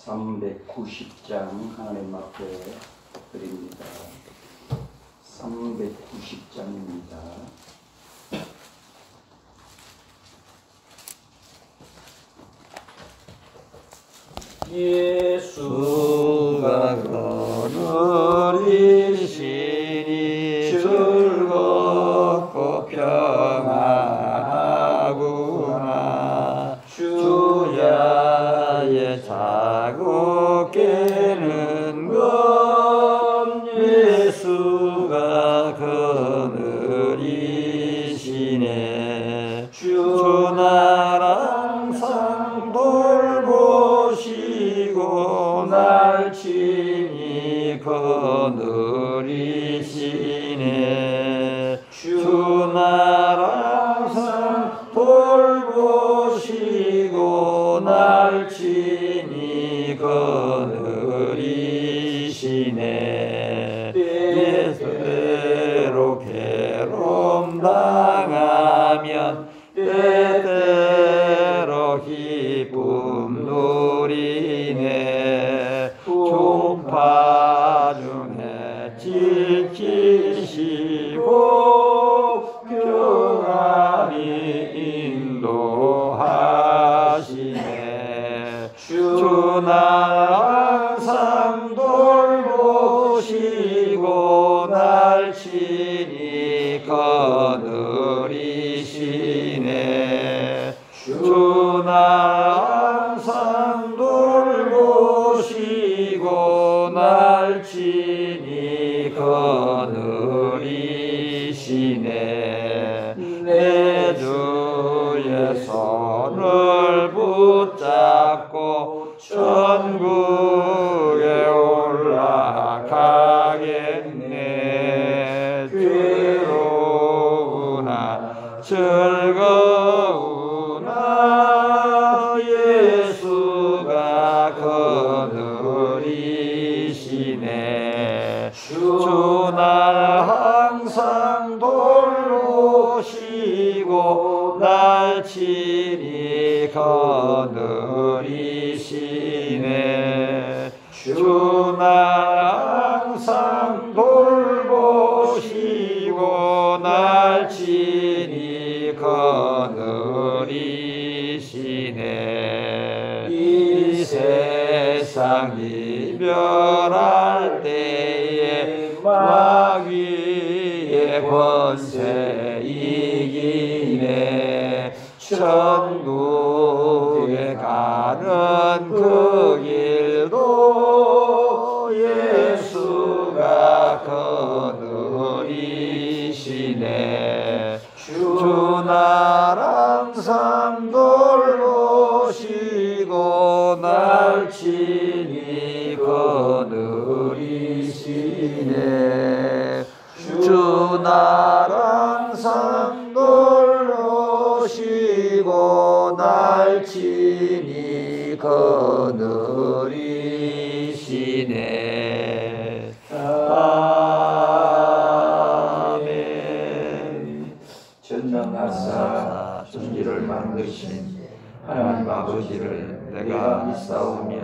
390장 하나님 앞에 드립니다. 390장입니다. 예수가 거느리시니 즐겁고 평안하구나. 주야의 자고 깨는 것 예수가 거느리시네. 주 나라 항상 돌보시고 날 친히 거느리시네. 주 나라 항상 돌보시고 날 친히 거느리시네. 때때로 괴로움 당하면 때때로 기쁨 누리네. 종파 중에 지키시고 평안히 인도하시네. 주 나라 항상 돌보시고 날 친히 거느리시네. 주 나라 항상 돌보시고 날 친히 거느리시네. 내 주의 손을 붙잡고 천국에 올라가겠네. 괴로우나 즐거우나 예수가 거느리시네. 주 날 항상 돌보시고 날 친히 거느리시네. 주 날 항상 돌보시고 날 친히 거느리시네. 이 세상 이별할 때에 마귀의 권세 이기네. 천국에 가는 그 길도 예수가 거느리시네. 주 나라 항상 돌보시고 날 친히 거느리시네. 주 나라 항상 돌보시고 날 친히 거느리시네. 아멘. 전능하사 천지를 만드신 하나님 아버지를 내가 믿사오며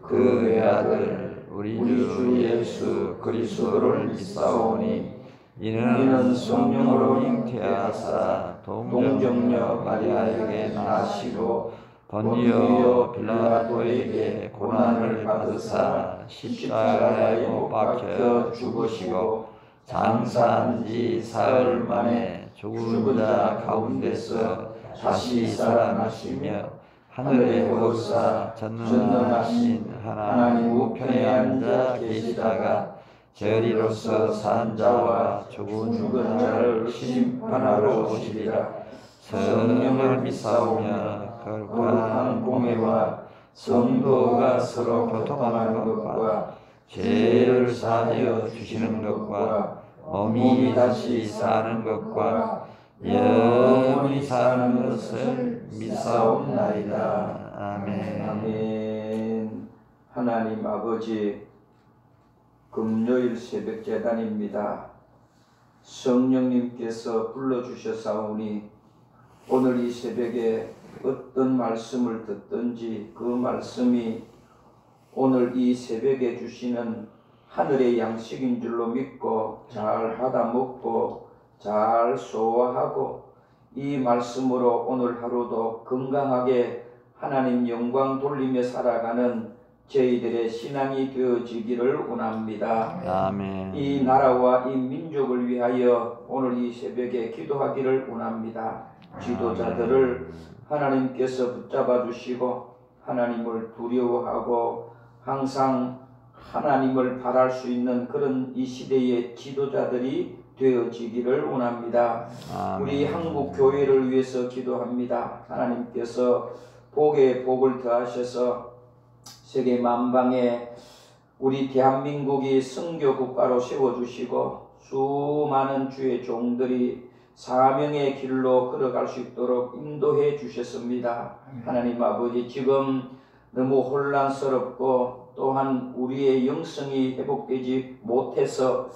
그의 아들 우리 주 예수 그리스도를 믿사오니 이는 성령으로 잉태하사 동정녀 마리아에게 나시고 본디오 빌라도에게 고난을 받으사 십자가에 못 박혀 죽으시고 장사한 지 사흘 만에 죽은 자 가운데서 다시 살아나시며 하늘에 오르사 전능하신 하나님 우편에 앉아 계시다가 저리로서 산 자와 죽은 자를 심판하러 오시리라. 성령을 믿사오며 거룩한 공회와 성도가 서로 교통하는 것과 죄를 사하여 주시는 것과 몸이 다시 사는 것과 영원히 사는 것을 믿사옵나이다. 아멘. 아멘. 하나님 아버지, 금요일 새벽 제단입니다. 성령님께서 불러주셨사오니 오늘 이 새벽에 어떤 말씀을 듣든지 그 말씀이 오늘 이 새벽에 주시는 하늘의 양식인 줄로 믿고 잘 하다 먹고 잘 소화하고 이 말씀으로 오늘 하루도 건강하게 하나님 영광 돌리며 살아가는 저희들의 신앙이 되어지기를 원합니다. 아멘. 이 나라와 이 민족을 위하여 오늘 이 새벽에 기도하기를 원합니다. 지도자들을 하나님께서 붙잡아 주시고 하나님을 두려워하고 항상 하나님을 바랄 수 있는 그런 이 시대의 지도자들이 되어지기를 원합니다. 아멘. 우리 한국 교회를 위해서 기도합니다. 하나님께서 복에 복을 더하셔서 세계 만방에 우리 대한민국이 선교 국가로 세워주시고 수많은 주의 종들이 사명의 길로 걸어갈 수 있도록 인도해 주셨습니다. 하나님 아버지, 지금 너무 혼란스럽고 또한 우리의 영성이 회복되지 못해서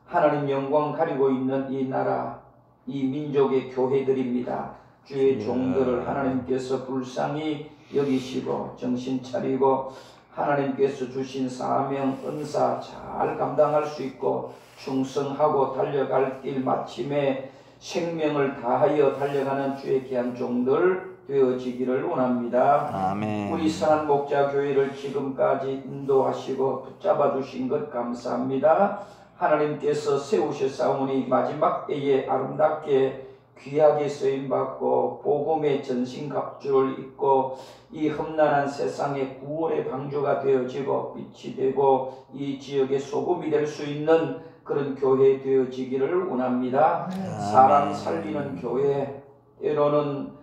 하나님 영광 가리고 있는 이 나라, 이 민족의 교회들입니다. 주의 종들을 하나님께서 불쌍히 여기시고 정신 차리고 하나님께서 주신 사명, 은사 잘 감당할 수 있고 충성하고 달려갈 길 마침에 생명을 다하여 달려가는 주의 귀한 종들 되어지기를 원합니다. 아멘. 우리 선한 목자 교회를 지금까지 인도하시고 붙잡아 주신 것 감사합니다. 하나님께서 세우셨사오니 마지막 때에 아름답게 귀하게 쓰임받고 복음의 전신갑주를 입고 이 험난한 세상의 구원의 방주가 되어지고 빛이 되고 이 지역의 소금이 될 수 있는 그런 교회 되어지기를 원합니다. 사람 살리는 교회, 때로는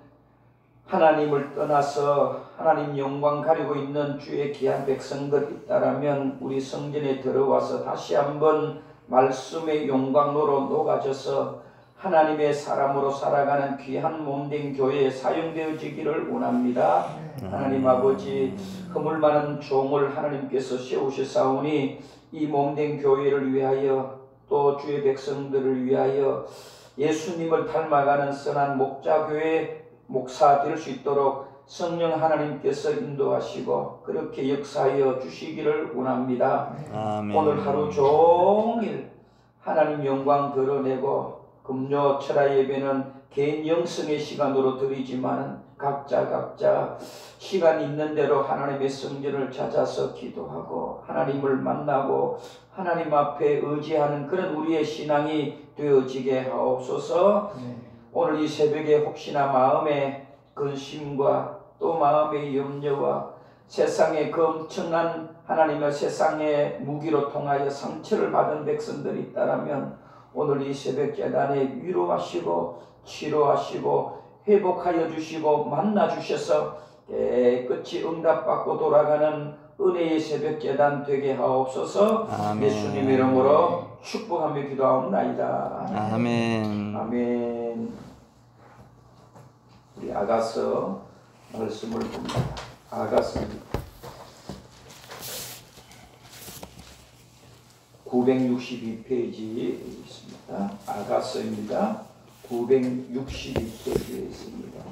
하나님을 떠나서 하나님 영광 가리고 있는 주의 귀한 백성들 있다라면 우리 성전에 들어와서 다시 한번 말씀의 영광으로 녹아져서 하나님의 사람으로 살아가는 귀한 몸된 교회에 사용되어지기를 원합니다. 하나님 아버지, 허물 많은 종을 하나님께서 세우셨사오니 이 몸된 교회를 위하여 또 주의 백성들을 위하여 예수님을 닮아가는 선한 목자교회 목사 될 수 있도록 성령 하나님께서 인도하시고 그렇게 역사하여 주시기를 원합니다. 아멘. 오늘 하루 종일 하나님 영광 드러내고 금요 철야 예배는 개인 영성의 시간으로 드리지만 각자 시간 있는 대로 하나님의 성전을 찾아서 기도하고 하나님을 만나고 하나님 앞에 의지하는 그런 우리의 신앙이 되어지게 하옵소서. 오늘 이 새벽에 혹시나 마음의 근심과 또 마음의 염려와 세상의 그 엄청난 하나님의 세상의 무기로 통하여 상처를 받은 백성들이 있다라면 오늘 이 새벽 제단에 위로하시고 치료하시고 회복하여 주시고 만나 주셔서 깨끗이 응답받고 돌아가는 은혜의 새벽 제단 되게 하옵소서. 아멘. 예수님의 이름으로 축복하며 기도하옵나이다. 아멘. 아멘. 우리 아가서 말씀을 봅니다. 아가서입니다. 962페이지에 있습니다. 아가서입니다. 962페이지에 있습니다.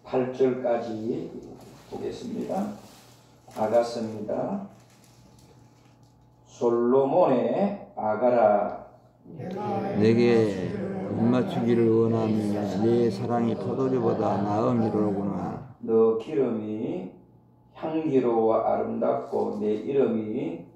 8절까지 보겠습니다. 아가서입니다. 솔로몬의 아가라. 내게 입맞추기를 원하며 네 사랑이 포도주보다 나음이로구나. 너 기름이 향기로워 아름답고 내 이름이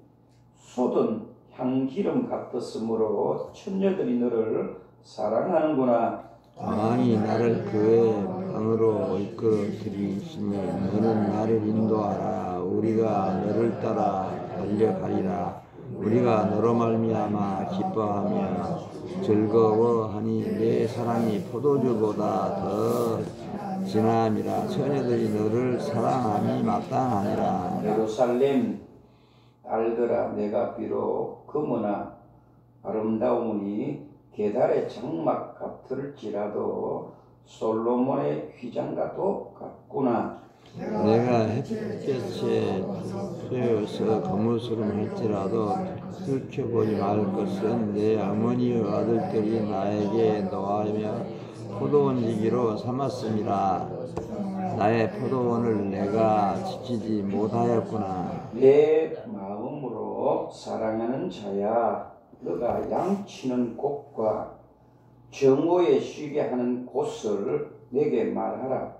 쏟은 향기름 같았으므로 천녀들이 너를 사랑하는구나. 왕이 나를 그의 방으로 이끌어 들이시며 너는 나를 인도하라. 우리가 너를 따라 달려가리라. 우리가 너로 말미암아 기뻐하며 즐거워하니 내 사랑이 포도주보다 더 진함이라. 처녀들이 너를 사랑함이 마땅하니라. 예루살렘 알더라. 내가 비록 금으나 아름다우니 게달의 장막 같을지라도 솔로몬의 휘장과 똑같구나. 내가 햇볕에 쏘여서 거무스름 할지라도 들켜보지 말 것은 내 어머니의 아들들이 나에게 노하며 포도원지기로 삼았음이라. 나의 포도원을 내가 지키지 못하였구나. 내 마음으로 사랑하는 자야, 너가 양치는 곳과 정오에 쉬게 하는 곳을 내게 말하라.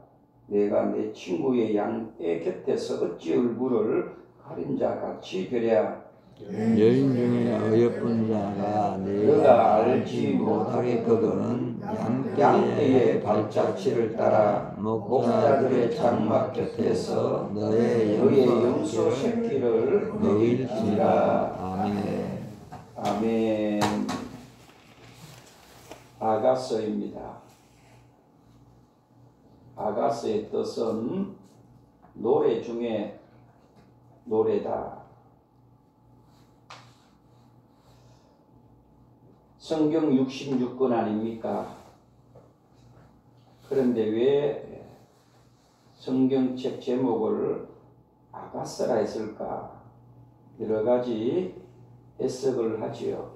내가 내 친구의 양떼 곁에서 어찌 얼굴을 가린 자 같이 되랴. 여인 중에 어여쁜 자가 내가 내가 알지 알지 못하겠거든. 양떼의 발자취를 따라 목자들의 장막 곁에서 너의 너의 염소 염소 새끼를 먹일지라. 먹일지라. 아멘. 아멘. 아가서입니다. 아가서의 뜻은 노래 중에 노래다. 성경 66권 아닙니까? 그런데 왜 성경책 제목을 아가서라 했을까? 여러 가지 해석을 하지요.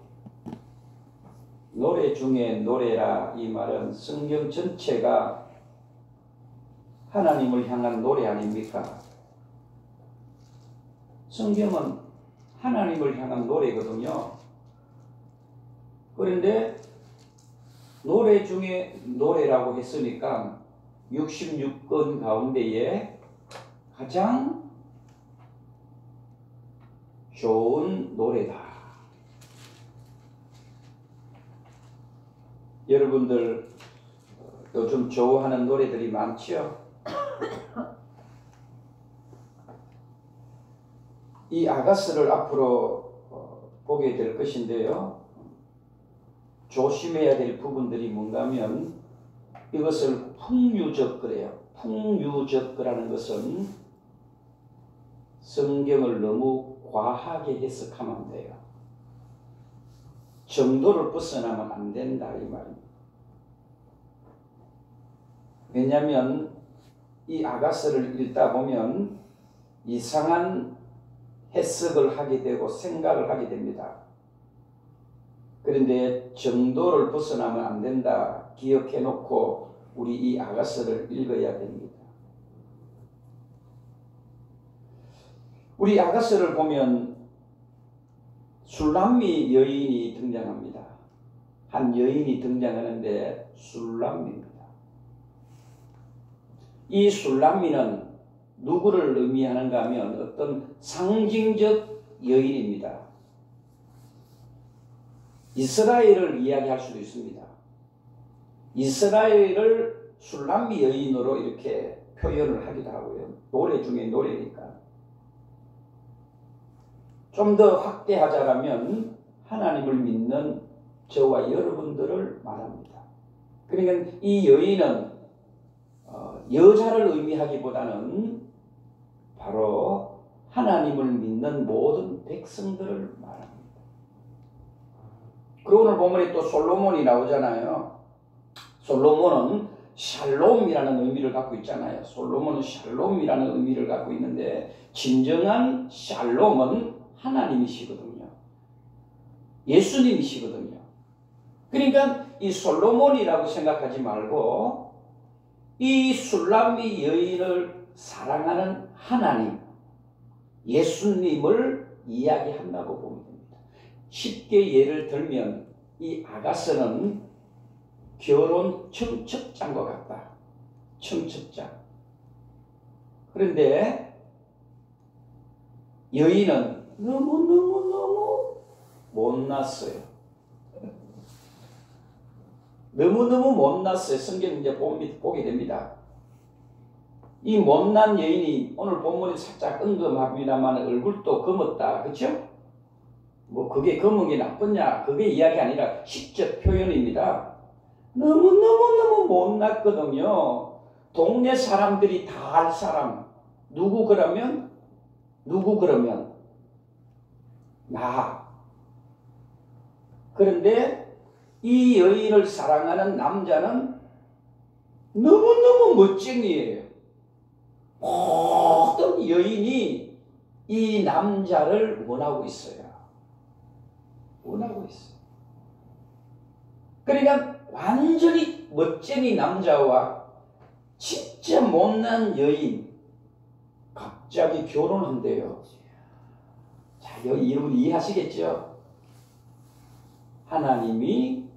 노래 중에 노래라 이 말은 성경 전체가 하나님을 향한 노래 아닙니까? 성경은 하나님을 향한 노래거든요. 그런데 노래 중에 노래라고 했으니까 66권 가운데에 가장 좋은 노래다. 여러분들 요즘 좋아하는 노래들이 많죠? 이 아가스를 앞으로 보게 될 것인데요. 조심해야 될 부분들이 뭔가 하면 이것을 풍유적 그래요. 풍유적이라는 것은 성경을 너무 과하게 해석하면 안 돼요. 정도를 벗어나면 안 된다 이 말입니다. 왜냐하면 이 아가서를 읽다 보면 이상한 해석을 하게 되고 생각을 하게 됩니다. 그런데 정도를 벗어나면 안 된다 기억해 놓고 우리 이 아가서를 읽어야 됩니다. 우리 아가서를 보면 술람미 여인이 등장합니다. 한 여인이 등장하는데 술람미입니다. 이 술람미는 누구를 의미하는가 하면 어떤 상징적 여인입니다. 이스라엘을 이야기할 수도 있습니다. 이스라엘을 술람미 여인으로 이렇게 표현을 하기도 하고요. 노래 중에 노래니까. 좀 더 확대하자면 하나님을 믿는 저와 여러분들을 말합니다. 그러니까 이 여인은 여자를 의미하기보다는 바로 하나님을 믿는 모든 백성들을 말합니다. 그리고 오늘 본문에 또 솔로몬이 나오잖아요. 솔로몬은 샬롬이라는 의미를 갖고 있잖아요. 솔로몬은 샬롬이라는 의미를 갖고 있는데 진정한 샬롬은 하나님이시거든요. 예수님이시거든요. 그러니까 이 솔로몬이라고 생각하지 말고 이 술람미 여인을 사랑하는 하나님, 예수님을 이야기한다고 보면 됩니다. 쉽게 예를 들면 이 아가서는 결혼 청첩장과 같다. 청첩장. 그런데 여인은 너무너무 못났어요. 너무너무 못났어요. 성경 이제 보게 됩니다. 이 못난 여인이 오늘 본문에 살짝 언급합니다만 얼굴도 검었다. 그렇죠? 뭐 그게 검은 게 나쁘냐? 그게 이야기 아니라 시적 표현입니다. 너무너무 못났거든요. 동네 사람들이 다 알 사람. 누구 그러면 나. 그런데 이 여인을 사랑하는 남자는 너무너무 멋쟁이에요. 모든 여인이 이 남자를 원하고 있어요. 원하고 있어요. 그러니까 완전히 멋쟁이 남자와 진짜 못난 여인 갑자기 결혼한대요. 자, 여기 여러분 이해하시겠죠? 하나님이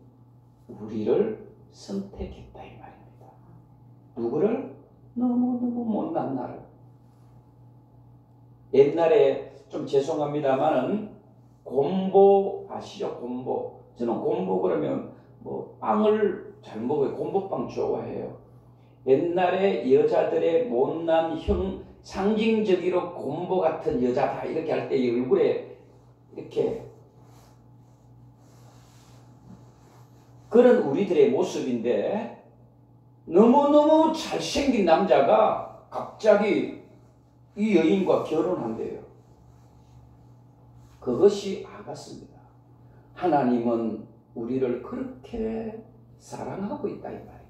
우리를 선택했다 이 말입니다. 누구를? 너무너무 못난 나를. 옛날에 좀 죄송합니다만은 곰보 아시죠? 곰보. 저는 곰보 그러면 뭐 빵을 잘 먹어요. 곰보빵 좋아해요. 옛날에 여자들의 못난 형 상징적으로 곰보 같은 여자다 이렇게 할 때 얼굴에 이렇게 그런 우리들의 모습인데 너무너무 잘생긴 남자가 갑자기 이 여인과 결혼한대요. 그것이 아가스입니다. 하나님은 우리를 그렇게 사랑하고 있다 이 말입니다.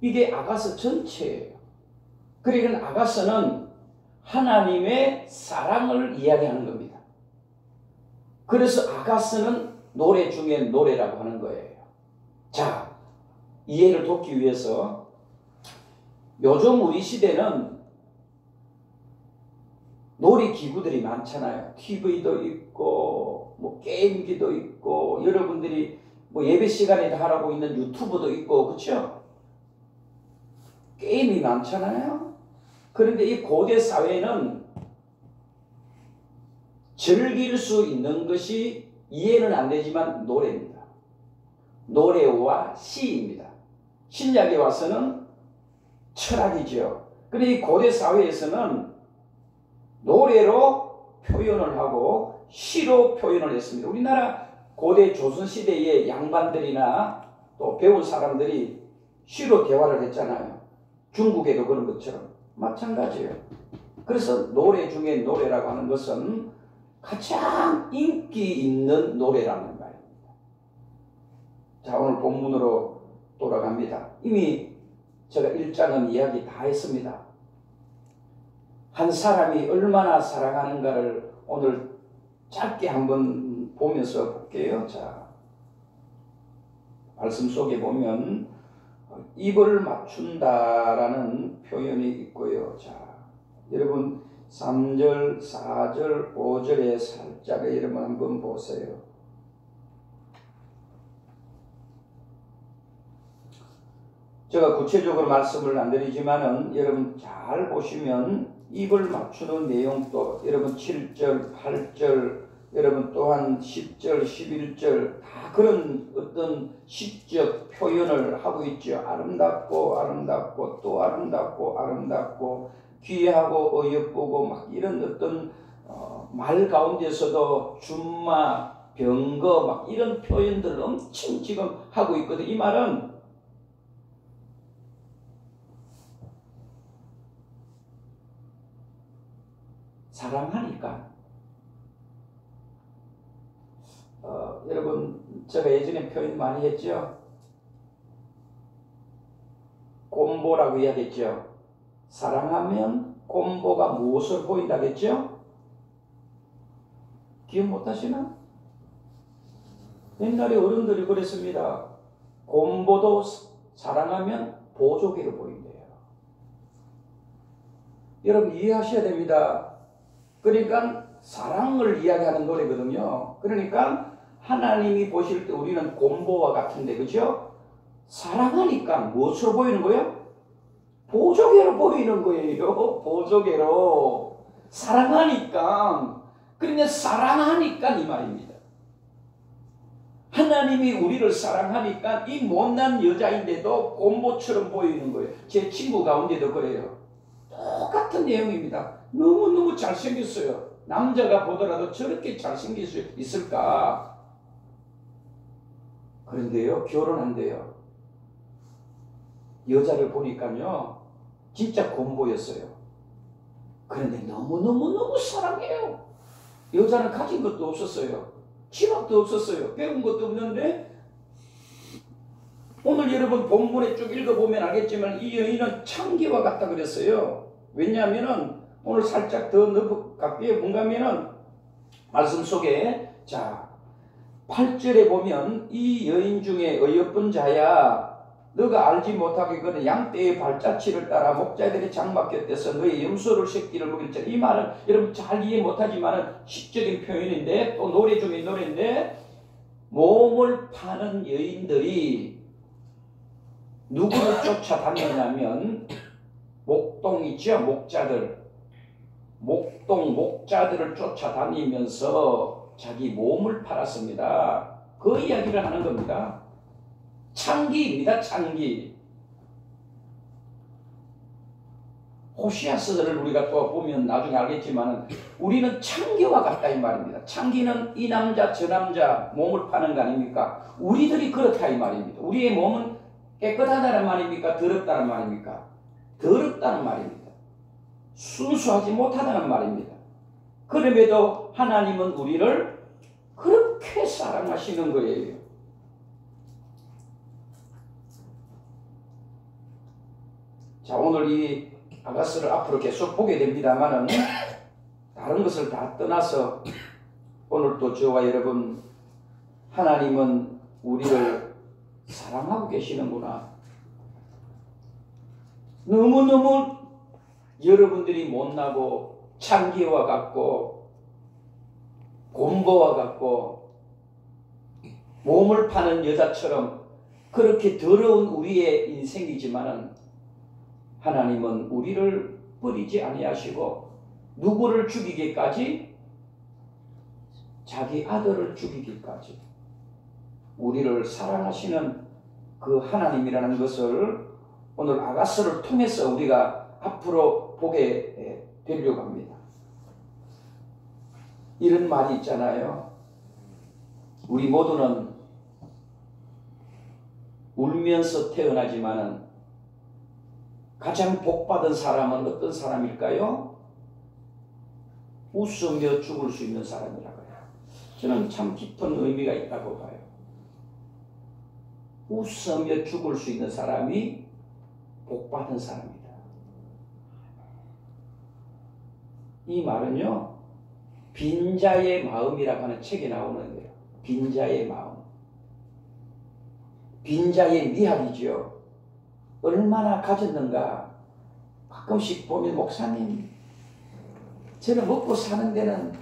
이게 아가스 전체예요. 그러니까 아가스는 하나님의 사랑을 이야기하는 겁니다. 그래서 아가스는 노래 중에 노래라고 하는 거예요. 자, 이해를 돕기 위해서 요즘 우리 시대는 놀이기구들이 많잖아요. TV도 있고 뭐 게임기도 있고 여러분들이 뭐 예배 시간에도 하라고 있는 유튜브도 있고 그렇죠? 게임이 많잖아요. 그런데 이 고대 사회는 즐길 수 있는 것이 이해는 안 되지만 노래입니다. 노래와 시입니다. 신약에 와서는 철학이죠. 그런데 이 고대 사회에서는 노래로 표현을 하고 시로 표현을 했습니다. 우리나라 고대 조선시대의 양반들이나 또 배운 사람들이 시로 대화를 했잖아요. 중국에도 그런 것처럼 마찬가지예요. 그래서 노래 중에 노래라고 하는 것은 가장 인기 있는 노래라는 말입니다. 자, 오늘 본문으로 돌아갑니다. 이미 제가 1장은 이야기 다 했습니다. 한 사람이 얼마나 사랑하는가를 오늘 짧게 한번 보면서 볼게요. 자, 말씀 속에 보면 입을 맞춘다라는 표현이 있고요. 자, 여러분 3절, 4절, 5절에 살짝 여러분 한번 보세요. 제가 구체적으로 말씀을 안 드리지만은 여러분 잘 보시면 입을 맞추는 내용도 여러분 7절, 8절, 여러분 또한 10절, 11절 다 그런 어떤 시적 표현을 하고 있죠. 아름답고 아름답고 또 아름답고 아름답고 귀하고 어여쁘고 막 이런 어떤 말 가운데서도 준마, 병거 막 이런 표현들을 엄청 지금 하고 있거든요. 이 말은 사랑하니까. 여러분 제가 예전에 표현 많이 했죠. 곰보라고 이야기했죠. 사랑하면 곰보가 무엇을 보인다겠죠? 기억 못하시나? 옛날에 어른들이 그랬습니다. 곰보도 사랑하면 보조개로 보인대요. 여러분 이해하셔야 됩니다. 그러니까 사랑을 이야기하는 노래거든요. 그러니까 하나님이 보실 때 우리는 곰보와 같은데 그죠? 사랑하니까 무엇으로 보이는 거예요? 보조개로 보이는 거예요. 보조개로. 사랑하니까. 그러니까 사랑하니까 이 말입니다. 하나님이 우리를 사랑하니까 이 못난 여자인데도 곰보처럼 보이는 거예요. 제 친구 가운데도 그래요. 똑같은 내용입니다. 너무너무 잘생겼어요. 남자가 보더라도 저렇게 잘생길 수 있을까? 그런데요, 결혼한대요. 여자를 보니까요, 진짜 곰보였어요. 그런데 너무너무너무 사랑해요. 여자는 가진 것도 없었어요. 직업도 없었어요. 배운 것도 없는데 오늘 여러분 본문에 쭉 읽어보면 알겠지만 이 여인은 창기와 같다 그랬어요. 왜냐하면 오늘 살짝 더 가까이 뭔가면은 말씀 속에 자 8절에 보면 이 여인 중에 어여쁜 자야 너가 알지 못하기거든 양떼의 발자취를 따라 목자들의 장막 곁에서 너의 염소를 새끼를 먹일지라. 이 말은 여러분 잘 이해 못하지만은 시적인 표현인데 또 노래 중에 노래인데, 몸을 파는 여인들이 누구를 쫓아다녔냐면 목동이죠. 목자들을 쫓아다니면서 자기 몸을 팔았습니다. 그 이야기를 하는 겁니다. 창기입니다. 창기. 호시아스를 우리가 또 보면 나중에 알겠지만 우리는 창기와 같다 이 말입니다. 창기는 이 남자 저 남자 몸을 파는 거 아닙니까? 우리들이 그렇다 이 말입니다. 우리의 몸은 깨끗하다는 말입니까? 더럽다는 말입니까? 더럽다는 말입니다. 순수하지 못하다는 말입니다. 그럼에도 하나님은 우리를 그렇게 사랑하시는 거예요. 자, 오늘 이 아가스를 앞으로 계속 보게 됩니다만은 다른 것을 다 떠나서 오늘 또 저와 여러분, 하나님은 우리를 사랑하고 계시는구나. 너무너무 여러분들이 못나고 창기와 같고 곰보와 같고 몸을 파는 여자처럼 그렇게 더러운 우리의 인생이지만은 하나님은 우리를 버리지 아니하시고 누구를 죽이기까지, 자기 아들을 죽이기까지 우리를 사랑하시는 그 하나님이라는 것을 오늘 아가스를 통해서 우리가 앞으로 보게 되려고 합니다. 이런 말이 있잖아요. 우리 모두는 울면서 태어나지만은 가장 복받은 사람은 어떤 사람일까요? 웃으며 죽을 수 있는 사람이라고요. 저는 참 깊은 의미가 있다고 봐요. 웃으며 죽을 수 있는 사람이 복받은 사람이다. 이 말은요, 빈자의 마음이라고 하는 책에 나오는 거예요. 빈자의 마음. 빈자의 미학이죠. 얼마나 가졌는가. 가끔씩 보면 목사님, 저는 먹고 사는 데는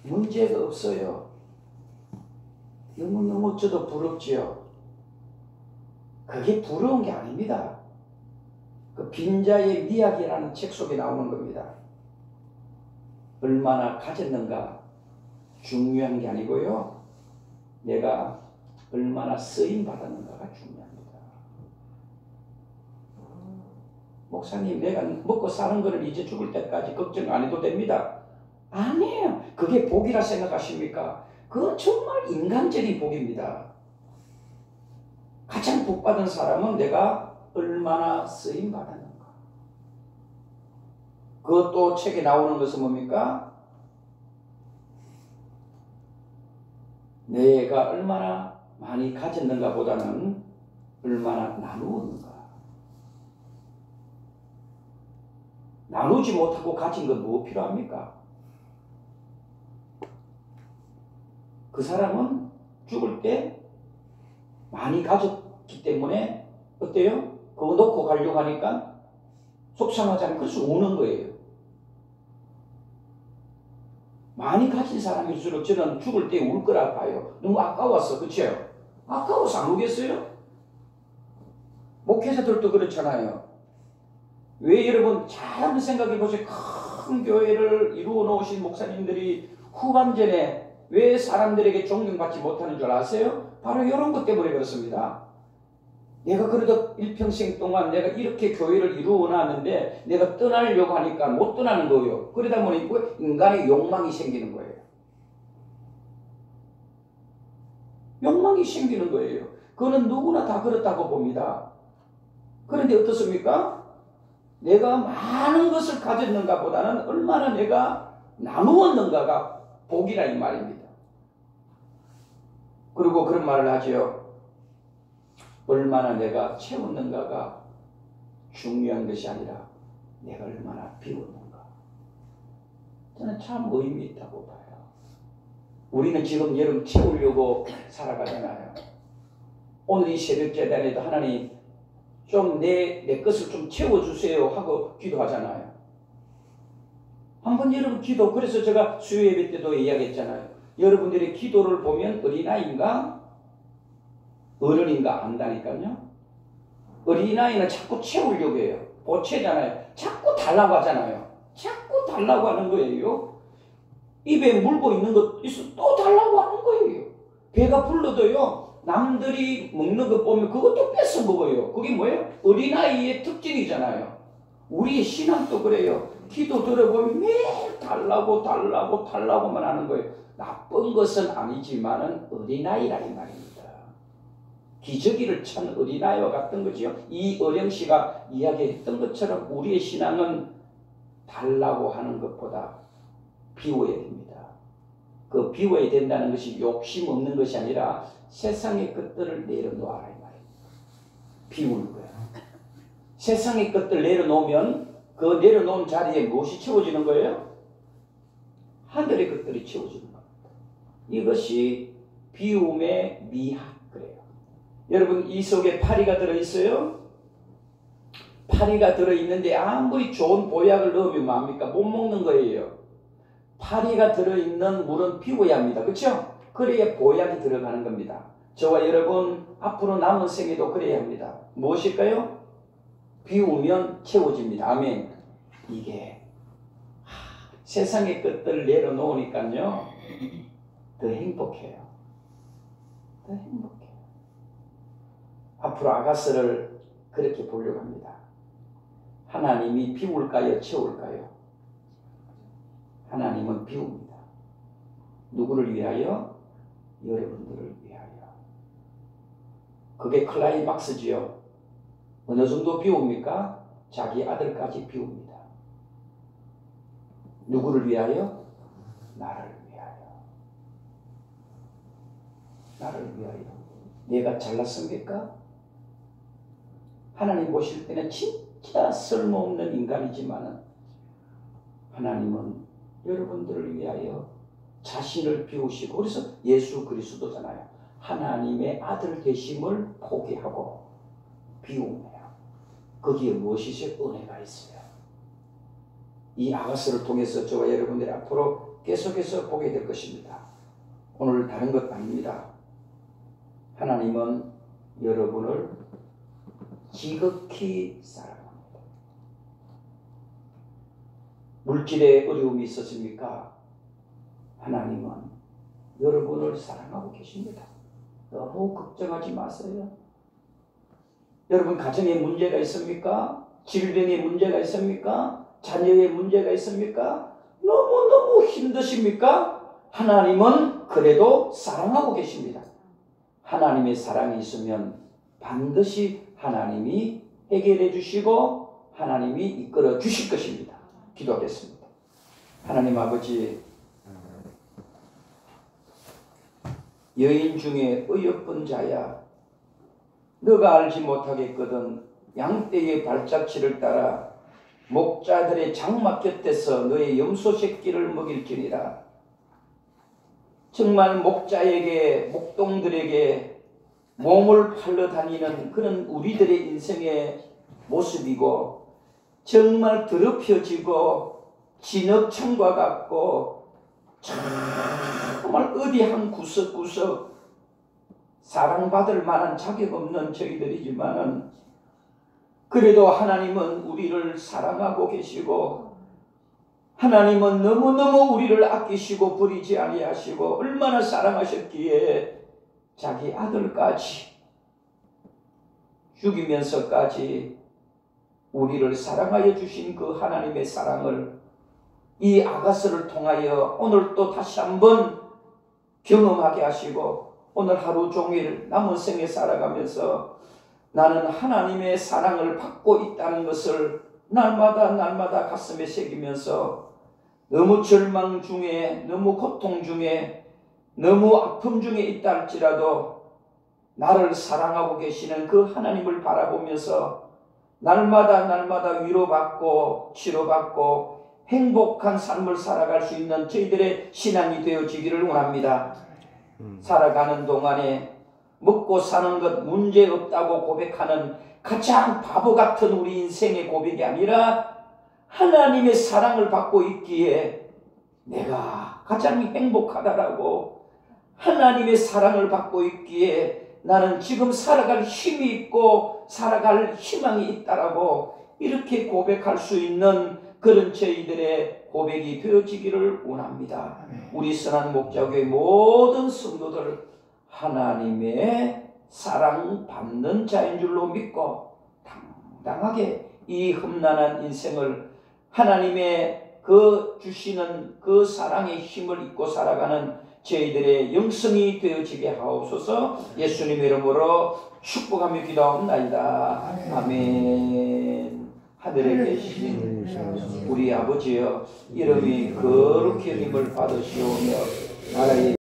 문제가 없어요. 너무너무 저도 부럽지요. 그게 부러운 게 아닙니다. 그 빈자의 미학이라는 책 속에 나오는 겁니다. 얼마나 가졌는가 중요한 게 아니고요, 내가 얼마나 쓰임 받았는가가 중요합니다. 목사님, 내가 먹고 사는 거는 이제 죽을 때까지 걱정 안 해도 됩니다. 아니에요. 그게 복이라 생각하십니까? 그건 정말 인간적인 복입니다. 가장 복받은 사람은 내가 얼마나 쓰임 받았는가. 그것도 책에 나오는 것은 뭡니까? 내가 얼마나 많이 가졌는가 보다는 얼마나 나누었는가. 나누지 못하고 가진 건 뭐 필요합니까? 그 사람은 죽을 때 많이 가졌기 때문에 어때요? 그거 놓고 가려고 하니까 속상하잖아요. 그래서 우는 거예요. 많이 가진 사람일수록 저는 죽을 때 울 거라 봐요. 너무 아까워서. 그렇죠? 아까워서 안 우겠어요? 목회자들도 그렇잖아요. 왜 여러분 잘 한번 생각해 보세요. 큰 교회를 이루어 놓으신 목사님들이 후반전에 왜 사람들에게 존경받지 못하는 줄 아세요? 바로 이런 것 때문에 그렇습니다. 내가 그래도 일평생 동안 내가 이렇게 교회를 이루어 놨는데 내가 떠나려고 하니까 못 떠나는 거예요. 그러다 보니 인간의 욕망이 생기는 거예요. 욕망이 생기는 거예요. 그거는 누구나 다 그렇다고 봅니다. 그런데 어떻습니까? 내가 많은 것을 가졌는가 보다는 얼마나 내가 나누었는가가 복이라 이 말입니다. 그리고 그런 말을 하죠. 얼마나 내가 채웠는가가 중요한 것이 아니라 내가 얼마나 비웠는가. 저는 참 의미 있다고 봐요. 우리는 지금 여러분 채우려고 살아가잖아요. 오늘 이 새벽 재단에도 하나님 좀 내 것을 좀 채워주세요 하고 기도하잖아요. 한번 여러분 기도, 그래서 제가 수요 예배 때도 이야기했잖아요. 여러분들의 기도를 보면 어린아이인가 어른인가 안다니까요. 어린아이는 자꾸 채우려고 해요. 보채잖아요. 자꾸 달라고 하잖아요. 자꾸 달라고 하는 거예요. 입에 물고 있는 것 있어 또 달라고 하는 거예요. 배가 불러도요, 남들이 먹는 거 보면 그것도 뺏어 먹어요. 그게 뭐예요? 어린아이의 특징이잖아요. 우리의 신앙도 그래요. 기도 들어보면 매일 달라고만 하는 거예요. 나쁜 것은 아니지만은 어린아이라는 말입니다. 기저귀를 찬 어린아이와 같은 거지요. 이 어령씨가 이야기했던 것처럼 우리의 신앙은 달라고 하는 것보다 비워야 됩니다. 그 비워야 된다는 것이 욕심 없는 것이 아니라 세상의 것들을 내려놓아라 이 말입니다. 비우는 거예요. 세상의 것들 내려놓으면 그 내려놓은 자리에 무엇이 채워지는 거예요? 하늘의 것들이 채워지는 겁니다. 이것이 비움의 미학 그래요. 여러분 이 속에 파리가 들어있어요? 파리가 들어있는데 아무리 좋은 보약을 넣으면 뭐합니까? 못 먹는 거예요. 파리가 들어있는 물은 비워야 합니다. 그렇죠? 그래야 보약이 들어가는 겁니다. 저와 여러분 앞으로 남은 생에도 그래야 합니다. 무엇일까요? 비우면 채워집니다. 아멘. 이게 세상의 것들을 내려놓으니까요 더 행복해요. 더 행복해요. 앞으로 아가스를 그렇게 보려고 합니다. 하나님이 비울까요? 채울까요? 하나님은 비웁니다. 누구를 위하여? 여러분들을 위하여. 그게 클라이막스지요. 어느 정도 비웁니까? 자기 아들까지 비웁니다. 누구를 위하여? 나를 위하여. 나를 위하여. 내가 잘났습니까? 하나님 보실 때는 진짜 쓸모없는 인간이지만 하나님은 여러분들을 위하여 자신을 비우시고, 그래서 예수 그리스도잖아요. 하나님의 아들 되심을 포기하고 비우며 거기에 무엇이 있어요? 은혜가 있어요. 이 아가스를 통해서 저와 여러분들이 앞으로 계속해서 보게 될 것입니다. 오늘 다른 것 아닙니다. 하나님은 여러분을 지극히 사랑합니다. 물질에 어려움이 있었습니까? 하나님은 여러분을 사랑하고 계십니다. 너무 걱정하지 마세요. 여러분 가정에 문제가 있습니까? 질병에 문제가 있습니까? 자녀의 문제가 있습니까? 너무너무 힘드십니까? 하나님은 그래도 사랑하고 계십니다. 하나님의 사랑이 있으면 반드시 하나님이 해결해 주시고 하나님이 이끌어 주실 것입니다. 기도하겠습니다. 하나님 아버지, 여인 중에 어여쁜 자야, 너가 알지 못하겠거든 양떼의 발자취를 따라 목자들의 장막 곁에서 너의 염소 새끼를 먹일지니라. 정말 목자에게, 목동들에게 몸을 팔러 다니는 그런 우리들의 인생의 모습이고, 정말 더럽혀지고 진흙창과 같고 정말 어디 한 구석구석 사랑받을 만한 자격 없는 저희들이지만은, 그래도 하나님은 우리를 사랑하고 계시고, 하나님은 너무너무 우리를 아끼시고 버리지 아니하시고 얼마나 사랑하셨기에 자기 아들까지 죽이면서까지 우리를 사랑하여 주신 그 하나님의 사랑을 이 아가스를 통하여 오늘 또 다시 한번 경험하게 하시고, 오늘 하루 종일 남은 생에 살아가면서 나는 하나님의 사랑을 받고 있다는 것을 날마다 가슴에 새기면서 너무 절망 중에, 너무 고통 중에, 너무 아픔 중에 있다 할지라도 나를 사랑하고 계시는 그 하나님을 바라보면서 날마다 위로받고 치료받고 행복한 삶을 살아갈 수 있는 저희들의 신앙이 되어지기를 원합니다. 살아가는 동안에 먹고 사는 것 문제 없다고 고백하는 가장 바보 같은 우리 인생의 고백이 아니라 하나님의 사랑을 받고 있기에 내가 가장 행복하다라고, 하나님의 사랑을 받고 있기에 나는 지금 살아갈 힘이 있고 살아갈 희망이 있다라고 이렇게 고백할 수 있는 그런 저희들의 고백이 되어지기를 원합니다. 우리 선한 목자교회 모든 성도들 하나님의 사랑받는 자인 줄로 믿고 당당하게 이 험난한 인생을 하나님의 그 주시는 그 사랑의 힘을 입고 살아가는 저희들의 영성이 되어지게 하옵소서. 예수님의 이름으로 축복하며 기도하옵나이다. 아멘. 하늘에 계신 우리 아버지여, 이름이 거룩히 힘을 받으시오며 나라의